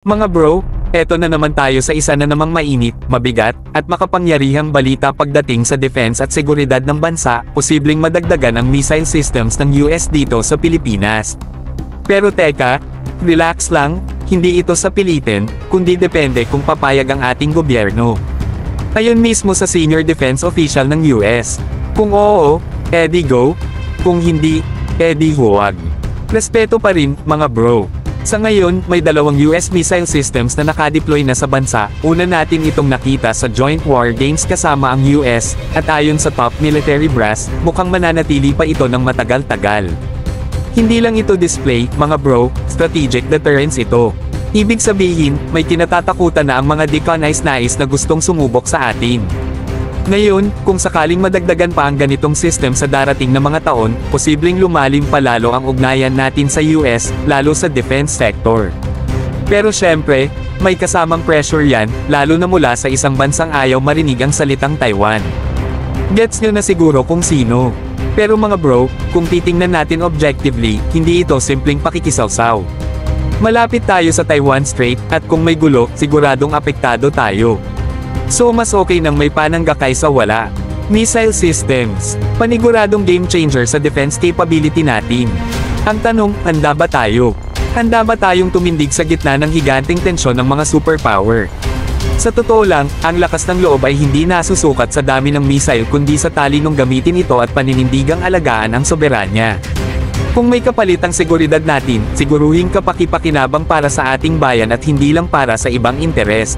Mga bro, eto na naman tayo sa isa na namang mainit, mabigat, at makapangyarihang balita pagdating sa defense at seguridad ng bansa, posibleng madagdagan ang missile systems ng US dito sa Pilipinas. Pero teka, relax lang, hindi ito sa pilitin, kundi depende kung papayag ang ating gobyerno. Ayon mismo sa senior defense official ng US. Kung oo, edi go. Kung hindi, edi huwag. Respeto pa rin, mga bro. Sa ngayon, may dalawang US missile systems na nakadeploy na sa bansa. Una natin itong nakita sa Joint War Games kasama ang US, at ayon sa top military brass, mukhang mananatili pa ito ng matagal-tagal. Hindi lang ito display, mga bro, strategic deterrence ito. Ibig sabihin, may kinatatakutan na ang mga deconnize-nais na gustong sumubok sa atin. Ngayon, kung sakaling madagdagan pa ang ganitong system sa darating na mga taon, posibleng lumalim pa lalo ang ugnayan natin sa US, lalo sa defense sector. Pero syempre, may kasamang pressure yan, lalo na mula sa isang bansang ayaw marinig ang salitang Taiwan. Gets nyo na siguro kung sino. Pero mga bro, kung titingnan natin objectively, hindi ito simpleng pakikisawsaw. Malapit tayo sa Taiwan Strait, at kung may gulo, siguradong apektado tayo. So mas okay nang may panangga kaysa wala. Missile systems, paniguradong game changer sa defense capability natin. Ang tanong, handa ba tayo? Handa ba tayong tumindig sa gitna ng higanting tensyon ng mga superpower? Sa totoo lang, ang lakas ng loob ay hindi nasusukat sa dami ng missile kundi sa talinong gamitin ito at paninindigang alagaan ang soberanya. Kung may kapalit ang seguridad natin, siguruhing kapaki-pakinabang para sa ating bayan at hindi lang para sa ibang interes.